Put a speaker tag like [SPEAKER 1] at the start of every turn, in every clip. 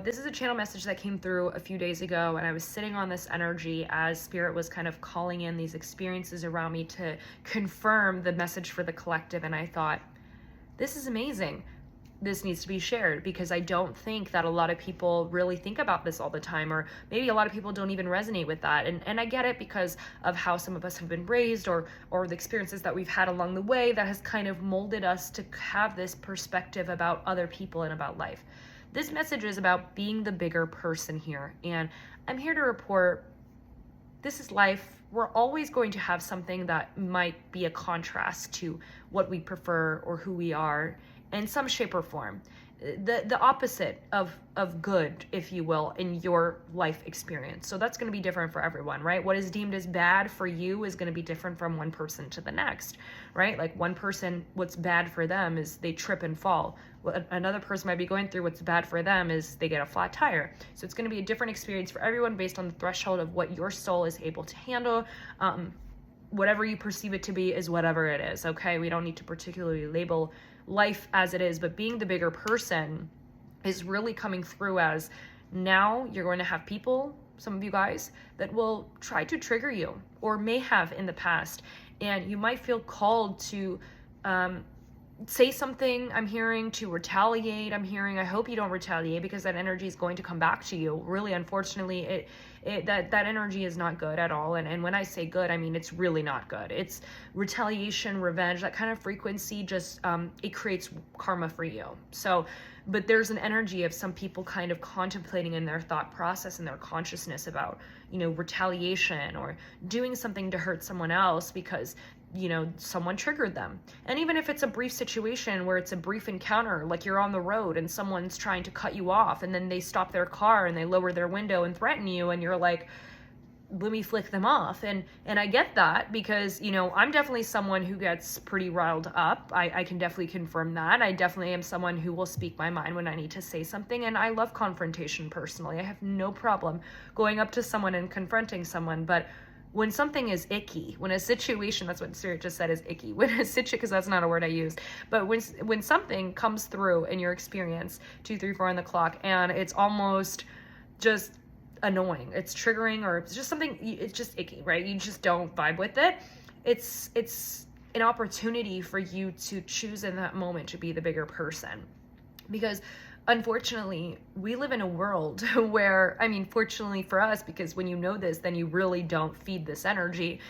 [SPEAKER 1] This is a channel message that came through a few days ago, and I was sitting on this energy as Spirit was kind of calling in these experiences around me to confirm the message for the collective. And I thought, this is amazing. This needs to be shared, because I don't think that a lot of people really think about this all the time, or maybe a lot of people don't even resonate with that. And I get it because of how some of us have been raised, or the experiences that we've had along the way that has kind of molded us to have this perspective about other people and about life. This message is about being the bigger person here, and I'm here to report this is life. We're always going to have something that might be a contrast to what we prefer or who we are in some shape or form. The opposite of good, if you will, in your life experience. So that's going to be different for everyone, right? What is deemed as bad for you is going to be different from one person to the next, right? Like one person, what's bad for them is they trip and fall. What another person might be going through, what's bad for them is they get a flat tire. So it's going to be a different experience for everyone based on the threshold of what your soul is able to handle. Whatever you perceive it to be is whatever it is, okay? We don't need to particularly label life as it is, but being the bigger person is really coming through as now you're going to have people, some of you guys, that will try to trigger you or may have in the past. And you might feel called to say something, I'm hearing, to retaliate, I'm hearing. I hope you don't retaliate, because that energy is going to come back to you. Really, unfortunately, that energy is not good at all. And when I say good, I mean it's really not good. It's retaliation, revenge, that kind of frequency, just it creates karma for you. So, but there's an energy of some people kind of contemplating in their thought process and their consciousness about, retaliation or doing something to hurt someone else because someone triggered them. And even if it's a brief situation where it's a brief encounter, like you're on the road and someone's trying to cut you off, and then they stop their car and they lower their window and threaten you, and you're like, let me flick them off. And I get that, because I'm definitely someone who gets pretty riled up. I can definitely confirm that. I definitely am someone who will speak my mind when I need to say something, and I love confrontation personally. I have no problem going up to someone and confronting someone. But when something is icky, when a situation, that's what Spirit just said, is icky. When a situation, because that's not a word I used, but when something comes through in your experience, 2, 3, 4 on the clock, and it's almost just annoying, it's triggering, or it's just something, it's just icky, right? You just don't vibe with it. It's an opportunity for you to choose in that moment to be the bigger person, because unfortunately, we live in a world where, fortunately for us, because when you know this, then you really don't feed this energy.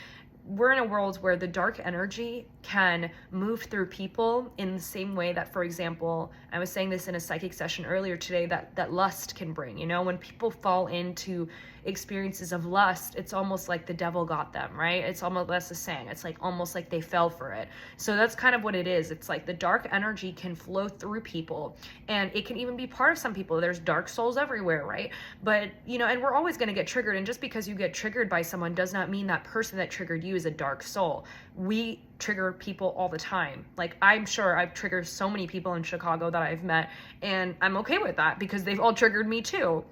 [SPEAKER 1] We're in a world where the dark energy can move through people in the same way that, for example, I was saying this in a psychic session earlier today, that lust can bring. When people fall into experiences of lust, it's almost like the devil got them, right? It's almost, that's the saying, it's like almost like they fell for it. So that's kind of what it is. It's like the dark energy can flow through people, and it can even be part of some people. There's dark souls everywhere, right? But and we're always going to get triggered, and just because you get triggered by someone does not mean that person that triggered you is a dark soul. We trigger people all the time. Like, I'm sure I've triggered so many people in Chicago that I've met, and I'm okay with that, because they've all triggered me too,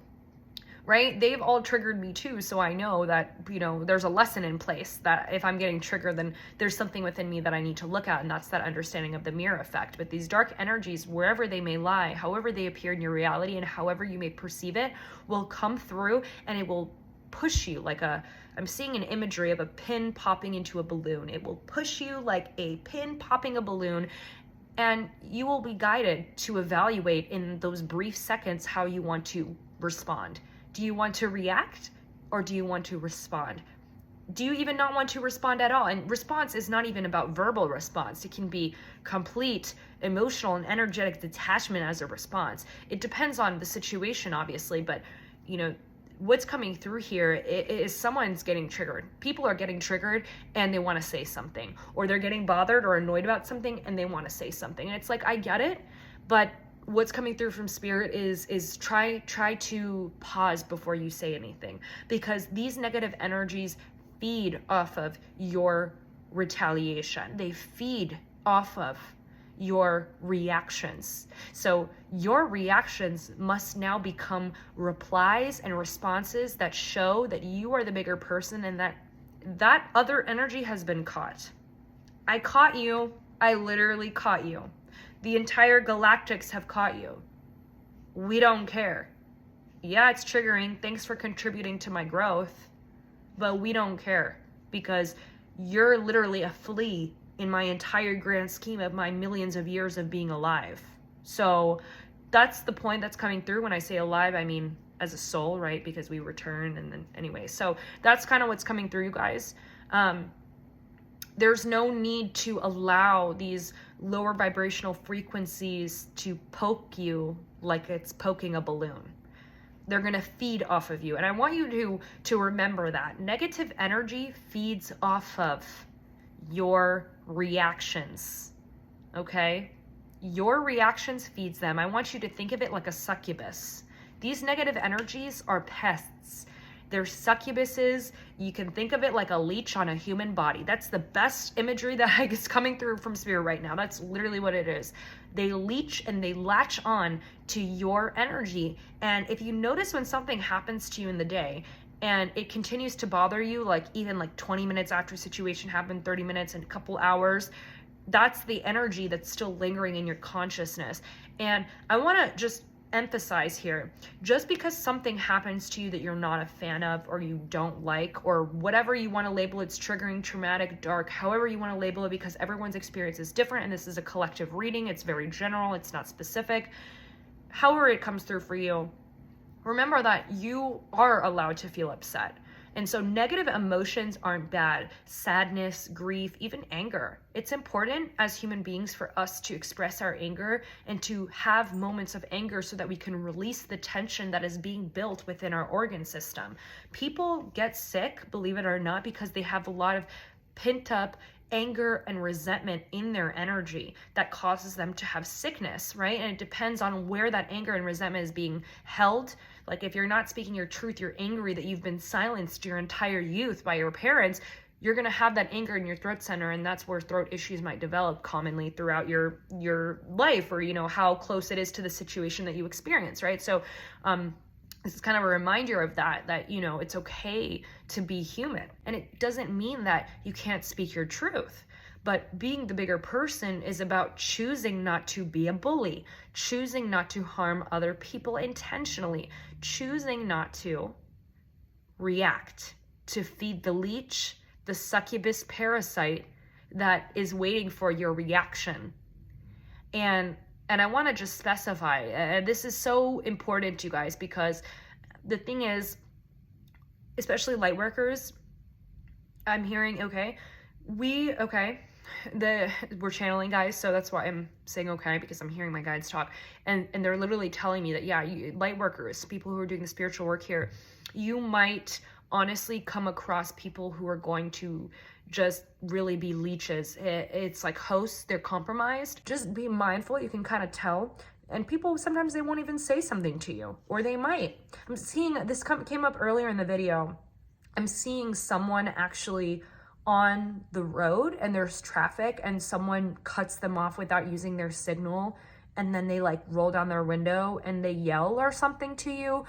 [SPEAKER 1] right? They've all triggered me too. So I know that, there's a lesson in place, that if I'm getting triggered, then there's something within me that I need to look at. And that's that understanding of the mirror effect. But these dark energies, wherever they may lie, however they appear in your reality, and however you may perceive it, will come through, and it will push you like I'm seeing an imagery of a pin popping into a balloon. It will push you like a pin popping a balloon, and you will be guided to evaluate in those brief seconds how you want to respond. Do you want to react, or do you want to respond? Do you even not want to respond at all? And response is not even about verbal response. It can be complete emotional and energetic detachment as a response. It depends on the situation, obviously, but what's coming through here is someone's getting triggered. People are getting triggered, and they want to say something, or they're getting bothered or annoyed about something, and they want to say something. And it's like, I get it, but what's coming through from Spirit is try to pause before you say anything, because these negative energies feed off of your retaliation. They feed off of your reactions. So your reactions must now become replies and responses that show that you are the bigger person, and that other energy has been caught. I caught you. I literally caught you. The entire galactics have caught you. We don't care. Yeah, it's triggering. Thanks for contributing to my growth. But we don't care because you're literally a flea in my entire grand scheme of my millions of years of being alive. So that's the point that's coming through. When I say alive, I mean as a soul, right? Because we return, and then anyway. So that's kind of what's coming through, you guys. There's no need to allow these lower vibrational frequencies to poke you like it's poking a balloon. They're going to feed off of you. And I want you to remember that negative energy feeds off of your reactions. Okay? Your reactions feeds them. I want you to think of it like a succubus. These negative energies are pests. They're succubuses. You can think of it like a leech on a human body. That's the best imagery that is coming through from spirit right now. That's literally what it is. They leech and they latch on to your energy. And if you notice when something happens to you in the day and it continues to bother you, like even like 20 minutes after a situation happened, 30 minutes and a couple hours, that's the energy that's still lingering in your consciousness. And I want to just emphasize here, just because something happens to you that you're not a fan of or you don't like, or whatever you want to label, it's triggering, traumatic, dark, however you want to label it, because everyone's experience is different and this is a collective reading. It's very general, it's not specific. However it comes through for you, remember that you are allowed to feel upset. And so negative emotions aren't bad. Sadness, grief, even anger. It's important as human beings for us to express our anger and to have moments of anger so that we can release the tension that is being built within our organ system. People get sick, believe it or not, because they have a lot of pent up anger and resentment in their energy that causes them to have sickness, right? And it depends on where that anger and resentment is being held. Like if you're not speaking your truth, you're angry that you've been silenced your entire youth by your parents, you're going to have that anger in your throat center, and that's where throat issues might develop commonly throughout your life, or how close it is to the situation that you experience, right? So this is kind of a reminder of that it's okay to be human. And it doesn't mean that you can't speak your truth. But being the bigger person is about choosing not to be a bully, choosing not to harm other people intentionally, choosing not to react, to feed the leech, the succubus parasite that is waiting for your reaction. And I want to just specify, this is so important, you guys, because the thing is, especially light workers, I'm hearing, we're channeling guys, so that's why I'm saying okay, because I'm hearing my guides talk, and they're literally telling me that, light workers, people who are doing the spiritual work here, you might honestly come across people who are going to just really be leeches. It's like hosts, they're compromised. Just be mindful, you can kind of tell. And people, sometimes they won't even say something to you, or they might. I'm seeing, this came up earlier in the video, I'm seeing someone actually on the road and there's traffic and someone cuts them off without using their signal, and then they like roll down their window and they yell or something to you.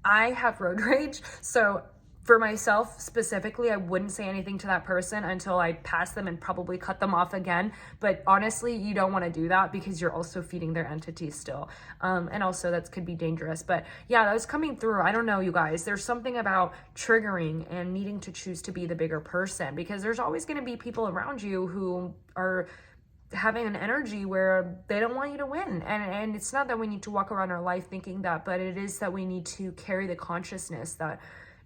[SPEAKER 1] I have road rage, so for myself specifically, I wouldn't say anything to that person until I pass them and probably cut them off again. But honestly, you don't want to do that because you're also feeding their entity still. And also that could be dangerous. But yeah, that was coming through. I don't know, you guys. There's something about triggering and needing to choose to be the bigger person, because there's always going to be people around you who are having an energy where they don't want you to win. And it's not that we need to walk around our life thinking that, but it is that we need to carry the consciousness that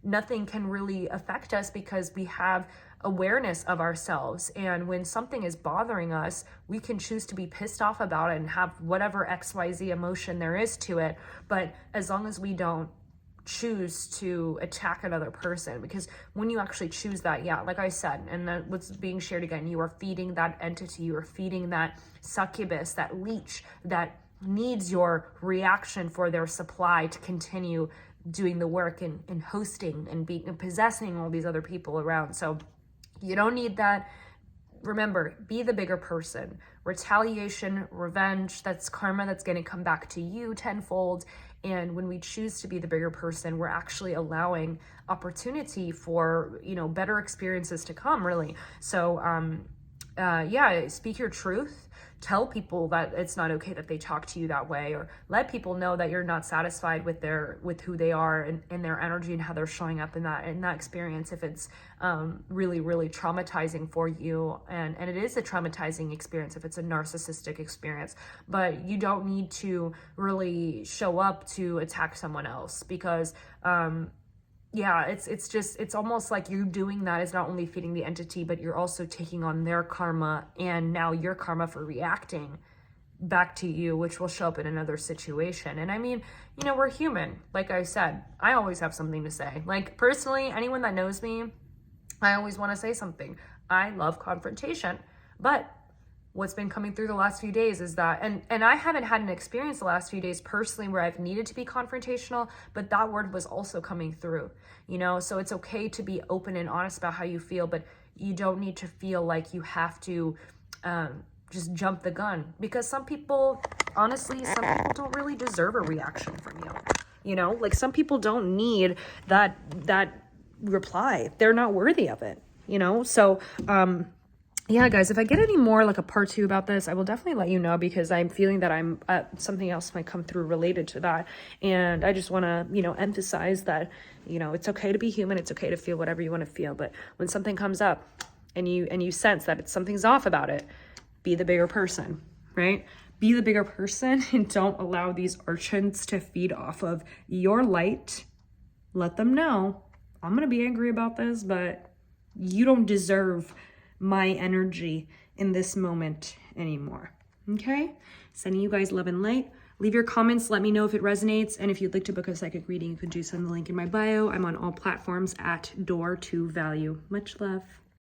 [SPEAKER 1] nothing can really affect us because we have awareness of ourselves. And when something is bothering us, we can choose to be pissed off about it and have whatever XYZ emotion there is to it. But as long as we don't choose to attack another person, because when you actually choose that, like I said, and that what's being shared again, you are feeding that entity, you are feeding that succubus, that leech that needs your reaction for their supply to continue doing the work and hosting and being and possessing all these other people around. So you don't need that. Remember, be the bigger person. Retaliation, revenge, that's karma that's going to come back to you tenfold. And when we choose to be the bigger person, we're actually allowing opportunity for, better experiences to come, really. So yeah, speak your truth. Tell people that it's not okay that they talk to you that way, or let people know that you're not satisfied with who they are and their energy and how they're showing up in that experience. If it's really, really traumatizing for you, and it is a traumatizing experience if it's a narcissistic experience, but you don't need to really show up to attack someone else, because yeah, it's almost like you doing that is not only feeding the entity, but you're also taking on their karma, and now your karma for reacting back to you, which will show up in another situation. And I mean, you know, we're human. Like I said, I always have something to say. Like, personally, anyone that knows me, I always want to say something. I love confrontation, but what's been coming through the last few days is that, and I haven't had an experience the last few days personally where I've needed to be confrontational, but that word was also coming through, you know? So it's okay to be open and honest about how you feel, but you don't need to feel like you have to just jump the gun, because some people, honestly, some people don't really deserve a reaction from you. You know, like, some people don't need that reply. They're not worthy of it, you know? So, yeah, guys, if I get any more like a part 2 about this, I will definitely let you know, because I'm feeling that something else might come through related to that. And I just want to, you know, emphasize that, you know, it's okay to be human. It's okay to feel whatever you want to feel. But when something comes up and you sense that something's off about it, be the bigger person, right? Be the bigger person, and don't allow these urchins to feed off of your light. Let them know, I'm going to be angry about this, but you don't deserve my energy in this moment anymore. Okay? Sending you guys love and light. Leave your comments. Let me know if it resonates. And if you'd like to book a psychic reading, you can do so in the link in my bio. I'm on all platforms at Door to Value. Much love.